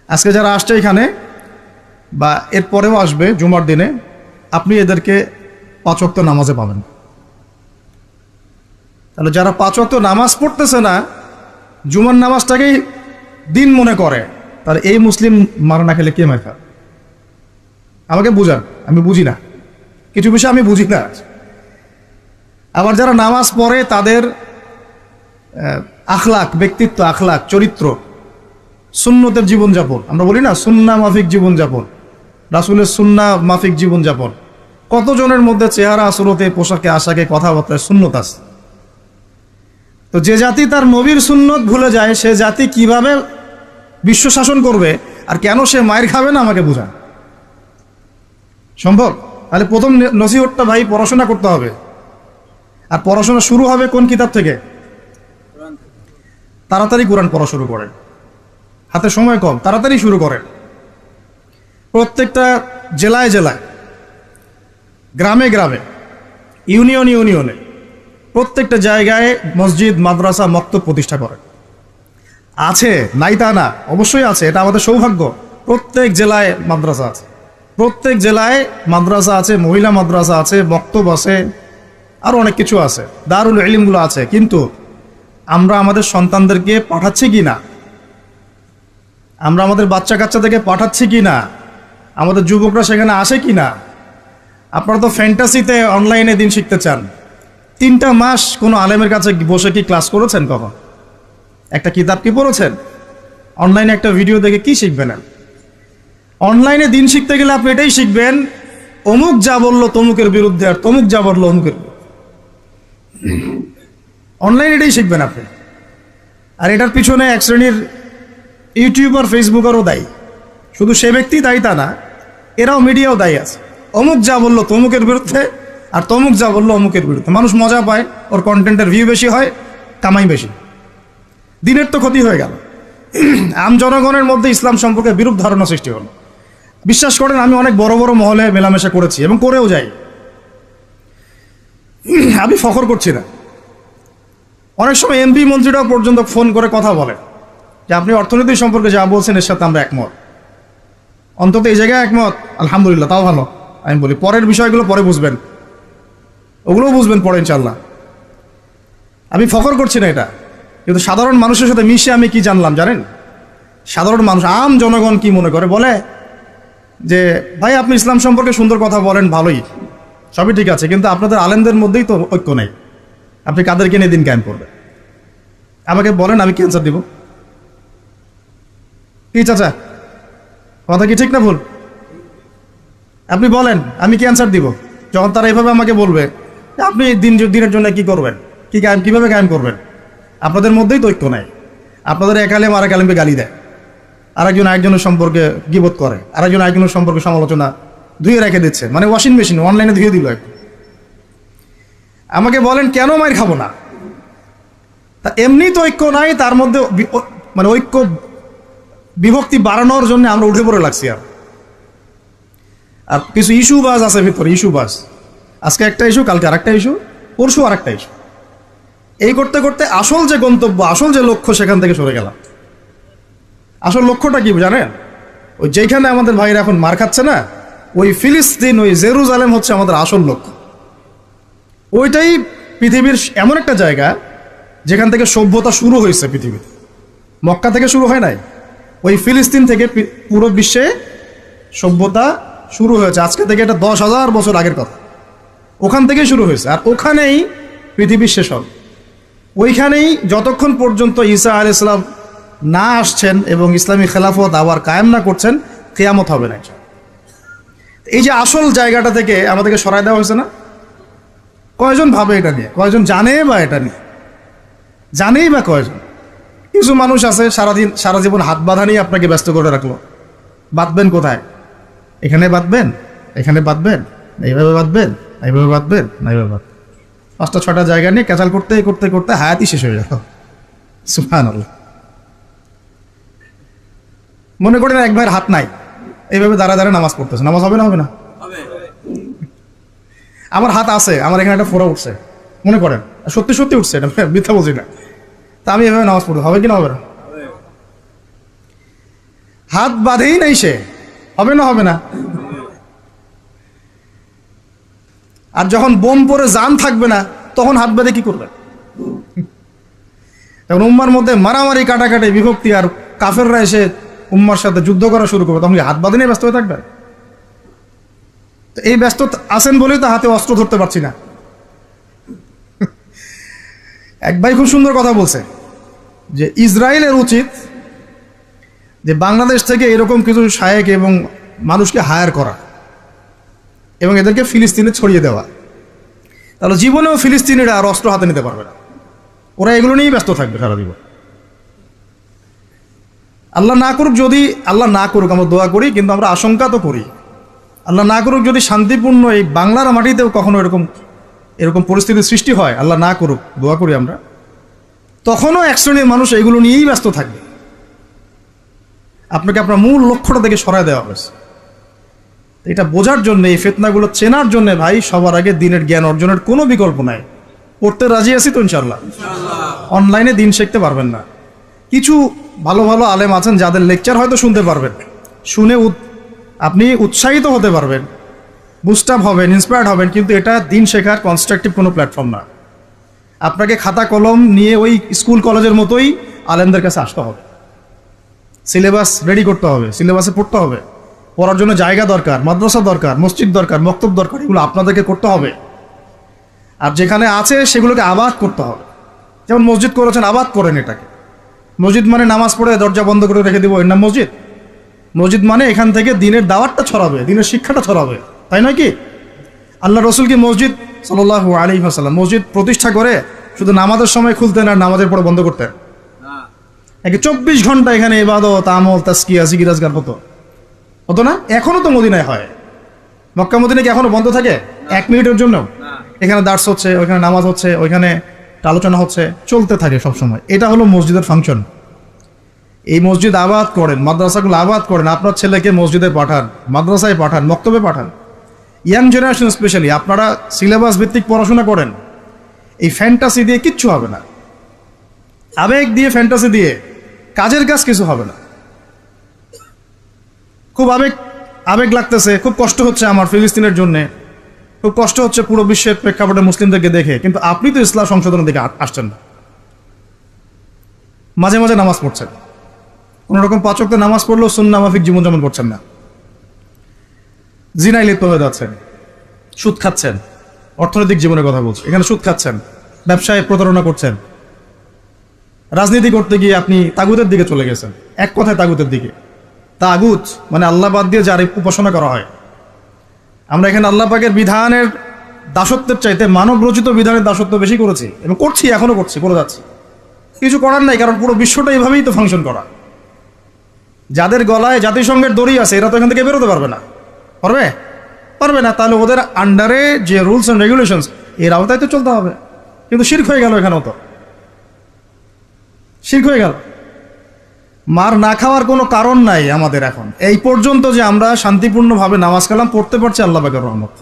আজকে যারা আসছে এখানে বা এর পরেও আসবে জুমার দিনে, আপনি এদেরকে 5 ওয়াক্ত নামাজে পাবেন। তাহলে যারা 5 ওয়াক্ত নামাজ পড়তেছে না, জুমার নামাজটাকেই দিন মনে করে, তাহলে এই মুসলিম মার না খেলে কে মার খায়? আমাকে বুঝান, আমি বুঝি না, কিছু বিষয় আমি বুঝি না। আবার যারা নামাজ পড়ে তাদের আখলাক, ব্যক্তিত্ব, আখলাক, চরিত্র, সুন্নতের জীবনযাপন, আমরা বলি না সুন্না মাফিক জীবনযাপন, রাসূলের সুন্না মাফিক জীবনযাপন, কতজনের মধ্যে চেহারা, সুরতে, পোশাকে, আশাকে, কথাবার্তায় সুন্নত আছে। তো যে জাতি তার নবীর সুন্নত ভুলে যায়, সে জাতি কিভাবে বিশ্ব শাসন করবে আর কেন সে মায়ের খাবে না, আমাকে বোঝান সম্ভব? তাহলে প্রথম নসিহতটা ভাই, পড়াশোনা করতে হবে। আর পড়াশোনা শুরু হবে কোন কিতাব থেকে? তাড়াতাড়ি কোরআন পড়া শুরু করেন, হাতে সময় কম, তাড়াতাড়ি শুরু করেন। প্রত্যেকটা জেলায় জেলায়, গ্রামে গ্রামে, ইউনিয়নে, প্রত্যেকটা জায়গায় মসজিদ, মাদ্রাসা, মক্তব প্রতিষ্ঠা করেন। আছে, নাই তা না, অবশ্যই আছে, এটা আমাদের সৌভাগ্য। প্রত্যেক জেলায় মাদ্রাসা আছে, প্রত্যেক জেলায় মাদ্রাসা আছে, মহিলা মাদ্রাসা আছে, মক্তব আছে, আরও অনেক কিছু আছে, দারুল ইলমগুলো আছে। কিন্তু আমরা আমাদের সন্তানদেরকে পাঠাচ্ছি কি না? আমরা আমাদের বাচ্চা কাচ্চাদেরকে পাঠাচ্ছি কি না? আমাদের যুবকরা সেখানে আসে কি না? আপনারা তো ফ্যান্টাসিতে অনলাইনে দিন শিখতে চান। 3টা মাস কোনো আলেমের কাছে বসে কি ক্লাস করেছেন? কখন একটা কিতাব কি পড়েছেন? অনলাইনে একটা ভিডিও দেখে কি শিখবেন? অনলাইনে দিন শিখতে গেলে আপনি এটাই শিখবেন, অমুক যা বললো তমুকের বিরুদ্ধে, আর তমুক যা বললো অমুকের বিরুদ্ধে। অনলাইনে এটাই শিখবেন আপনি। আর এটার পিছনে এক শ্রেণীর ইউটিউবার, ফেসবুকারও দায়ী। শুধু সে ব্যক্তি দায়ী তা না, এরাও, মিডিয়াও দায়ী আছে। অমুক যা বললো তমুকের বিরুদ্ধে, আর তমুক যা বললো অমুকের বিরুদ্ধে। মানুষ মজা পায়, ওর কন্টেন্টের ভিউ বেশি হয়, কামাই বেশি, দিনের তো ক্ষতি হয়ে গেল। আম জনগণের মধ্যে ইসলাম সম্পর্কে বিরূপ ধারণা সৃষ্টি হলো। বিশ্বাস করেন, আমি অনেক বড় বড় মহলে মেলামেশা করেছি এবং করেও যাই, আমি ফখর করছি না। অনেক সময় এমপি মন্ত্রীরাও পর্যন্ত ফোন করে কথা বলে যে আপনি অর্থনীতি সম্পর্কে যা বলছেন এর সাথে আমরা একমত, অন্তত এই জায়গায় একমত, আলহামদুলিল্লাহ, তাও ভালো। আমি বলি পরের বিষয়গুলো পরে বুঝবেন, ওগুলোও বুঝবেন পরে ইনশাল্লাহ। আমি ফখর করছি না এটা, কিন্তু সাধারণ মানুষের সাথে মিশে আমি কি জানলাম জানেন? সাধারণ মানুষ, আম জনগণ কি মনে করে, বলে যে ভাই আপনি ইসলাম সম্পর্কে সুন্দর কথা বলেন, ভালোই, সবই ঠিক আছে, কিন্তু আপনাদের আলেমদের মধ্যেই তো ঐক্য নেই, আপনি কাদেরকে নিয়ে দিন কায়েম করবেন? আমাকে বলেন, আমি কি অ্যান্সার দিব? কি চাচা, কথা কি ঠিক না ভুল? আপনি বলেন, আমি কি অ্যান্সার দিব যখন তারা এভাবে আমাকে বলবে আপনি দিনের জন্য কি করবেন, কিভাবে কায়েম করবেন? আপনাদের মধ্যেই তো ঐক্য নাই। আপনাদের এক আলেম আরেক আলেমকে গালি দেয়, আরেকজন আরেকজনের সম্পর্কে গীবত করে, আরেকজন আরেকজনের সম্পর্কে সমালোচনা ধুয়ে রেখে দিচ্ছে, মানে ওয়াশিং মেশিন অনলাইনে ধুয়ে দিল একটু। আমাকে বলেন কেন মাইর খাবো না? তা এমনি তো ঐক্য নাই, তার মধ্যে মানে ঐক্য বিভক্তি বাড়ানোর জন্য আমরা উঠে পড়ে লাগছি। আর কিছু ইস্যুবাজ আছে ভিতরে, ইস্যুবাজ, আজকে একটা ইস্যু, কালকে আরেকটা ইস্যু, পরশু আরেকটা ইস্যু। এই করতে করতে আসল যে গন্তব্য, আসল যে লক্ষ্য, সেখান থেকে সরে গেলাম। আসল লক্ষ্যটা কি জানেন? ওই যেখানে আমাদের ভাইরা এখন মার খাচ্ছে না, ওই ফিলিস্তিন, ওই জেরুজালেম হচ্ছে আমাদের আসল লক্ষ্য। ওইটাই পৃথিবীর এমন একটা জায়গা যেখান থেকে সভ্যতা শুরু হয়েছে পৃথিবীতে। মক্কা থেকে শুরু হয় নাই, ওই ফিলিস্তিন থেকে পুরো বিশ্বে সভ্যতা শুরু হয়েছে। আজকে থেকে এটা 10,000 বছর আগের কথা, ওখান থেকেই শুরু হয়েছে। আর ওখানেই পৃথিবীর শেষ হবে। ওইখানেই যতক্ষণ পর্যন্ত ঈসা আলাইহিস সালাম না আসছেন এবং ইসলামী খেলাফত আবার কায়েম না করছেন, কিয়ামত হবে না। এই যে আসল জায়গাটা থেকে আমাদেরকে সরাই দেওয়া হয়েছে না? কয়জন ভাবে এটা নিয়ে? কয়জন জানে বা এটা নিয়ে? জানেই বা কয়জন? কিছু মানুষ আছে সারা জীবন হাত বাঁধা নিয়ে আপনাকে ব্যস্ত করে রাখলো। বাঁধবেন কোথায়? এখানে বাঁধবেন, এখানে বাঁধবেন, এইভাবে বাঁধবেন, এইভাবে বাঁধবেন, না এইভাবে বাঁধবেন, 5টা 6টা জায়গা নিয়ে ক্যাচাল করতে করতে করতে হায়াতই শেষ হয়ে গেল। সুবহানাল্লাহ। মনে করেন এক ভাইয়ের হাত নাই, এইভাবে দাঁড়া নামাজ পড়তেছে, নামাজ হবে না? হবে না? আমার হাত আছে, আমার এখানে একটা ফোড়া উঠছে, মনে করেন সত্যি সত্যি উঠছে, এটা মিথ্যা বলছি না, তা আমি এভাবে নামাজ পড়তে হবে কি না? হবে না? হাত বাঁধেই নাই সে, হবে না হবে না? আর যখন বোম পরে জান থাকবে না তখন হাত বাঁধে কি করবে? তখন উম্মার মধ্যে মারামারি কাটাকাটি বিভক্তি, আর কাফেররা এসে উম্মার সাথে যুদ্ধ করা শুরু করবে, তখন কি হাত বাঁধে নিয়ে ব্যস্ত হয়ে থাকবে? তো এই ব্যস্ত আছেন বলেই তো হাতে অস্ত্র ধরতে পারছি না। এক ভাই খুব সুন্দর কথা বলছে যে ইসরায়েলের উচিত যে বাংলাদেশ থেকে এরকম কিছু শায়েক এবং মানুষকে হায়ার করা এবং এদেরকে ফিলিস্তিনে ছড়িয়ে দেওয়া, তাহলে জীবনেও ফিলিস্তিনিরা আর অস্ত্র হাতে নিতে পারবে না, ওরা এগুলো নিয়েই ব্যস্ত থাকবে সারা জীবন। আল্লাহ না করুক, যদি আল্লাহ না করুক, আমরা দোয়া করি, কিন্তু আমরা আশঙ্কা তো করি, আল্লাহ না করুক যদি শান্তিপূর্ণ এই বাংলার মাটিতেও কখনো এরকম পরিস্থিতির সৃষ্টি হয়, আল্লাহ না করুক, দোয়া করি আমরা, তখনও এক শ্রেণীর মানুষ এগুলো নিয়েই ব্যস্ত থাকবে। আপনাকে আপনার মূল লক্ষ্যটা থেকে সরায় দেওয়া হয়েছে। এটা বোঝার জন্য, এই ফিতনাগুলো চেনার জন্য ভাই, সবার আগে দিনের জ্ঞান অর্জনের কোনো বিকল্প নাই। পড়তে রাজি আছি তো ইনশাআল্লাহ? অনলাইনে দিন শিখতে পারবেন না। কিছু ভালো ভালো আলেম আছেন যাদের লেকচার হয়তো শুনতে পারবেন, শুনে আপনি উৎসাহিত হতে পারবেন, বুস্ট আপ হবেন, ইন্সপায়ার্ড হবেন, কিন্তু এটা দিন শেখার কনস্ট্রাকটিভ কোনো প্ল্যাটফর্ম না। আপনাকে খাতা কলম নিয়ে ওই স্কুল কলেজের মতোই আলেমদের কাছে আসতে হবে, সিলেবাস রেডি করতে হবে, সিলেবাসে পড়তে হবে, পড়ার জন্য জায়গা দরকার, মাদ্রাসা দরকার, মসজিদ দরকার, মক্তব দরকার, এগুলো আপনাদেরকে করতে হবে। আর যেখানে আছে সেগুলোকে আবাদ করতে হবে। যেমন মসজিদ করেছেন, আবাদ করেন এটাকে। মসজিদ মানে নামাজ পড়ে দরজা বন্ধ করে রেখে দিব, এর নাম মসজিদ? মসজিদ মানে এখান থেকে দিনের দাওয়াতটা ছড়াবে, দিনের শিক্ষাটা ছড়াবে, তাই নয় কি? আল্লাহ রসুল কি মসজিদ সাল্লাল্লাহু আলাইহি ওয়াসাল্লাম মসজিদ প্রতিষ্ঠা করে শুধু নামাজের সময় খুলতেন আর নামাজের পরে বন্ধ করতেন? নাকি 24 ঘন্টা এখানে ইবাদত, আমল, তাজকিয়া, জিকির, আজকার হতো না? এখনো তো মদিনায় হয়। মক্কা মদিনায় কি এখনো বন্ধ থাকে 1 মিনিটের জন্য? এখানে দার্স হচ্ছে, ওইখানে নামাজ হচ্ছে, ওইখানে আলোচনা হচ্ছে, চলতে থাকে সব সময়। এটা হলো মসজিদের ফাংশন। এই মসজিদ আবাদ করেন, মাদ্রাসাগুলো আবাদ করেন, আপনার ছেলেকে মসজিদে পাঠান, মাদ্রাসায় পাঠান, মক্তবে পাঠান। ইয়াং জেনারেশন স্পেশালি আপনারা সিলেবাস ভিত্তিক পড়াশোনা করেন। এই ফ্যান্টাসি দিয়ে কিচ্ছু হবে না, আবেগ দিয়ে, ফ্যান্টাসি দিয়ে কাজের কাজ কিছু হবে না। খুব আবেগ লাগতেছে, খুব কষ্ট হচ্ছে আমার ফিলিস্তিনের জন্যে, খুব কষ্ট হচ্ছে পুরো বিশ্বের প্রেক্ষাপটে মুসলিমদেরকে দেখে, কিন্তু আপনি তো ইসলাম সংশোধনের দিকে আসছেন না। মাঝে মাঝে নামাজ পড়ছেন, কোনোরকম 5 ওয়াক্ত নামাজ পড়লেও সুন্নাহ মাফিক জীবনযাপন করছেন না, জিনায় লিপ্ত হয়ে যাচ্ছেন, সুদ খাচ্ছেন, অর্থনৈতিক জীবনের কথা বলছি, এখানে সুদ খাচ্ছেন, ব্যবসায় প্রতারণা করছেন, রাজনীতি করতে গিয়ে আপনি তাগুতের দিকে চলে গেছেন। এক কথায় তাগুতের দিকে। তাগুত মানে আল্লাহ বাদ দিয়ে যার উপাসনা করা হয়। আমরা এখানে আল্লাহ পাকের বিধানের দাসত্বের চাইতে মানব রচিত বিধানের দাসত্ব বেশি করেছি এবং করছি, এখনো করছি, করে যাচ্ছি। কিছু করার নাই, কারণ পুরো বিশ্বটা এইভাবেই তো ফাংশন করা। যাদের গলায় জাতিসংঘের দড়ি আছে এরা তো এখান থেকে বেরোতে পারবে না। পারবে না, তাহলে ওদের আন্ডারে যে রুলস অ্যান্ড রেগুলেশনস এর আওতায় তো চলতে হবে। কিন্তু শিরক হয়ে গেল, এখানেও তো শিরক হয়ে গেল। মার না খাওয়ার কোনো কারণ নাই আমাদের এখন। এই পর্যন্ত যে আমরা শান্তিপূর্ণভাবে নামাজ কালাম পড়তে পারছি আল্লাহ পাকের রহমত।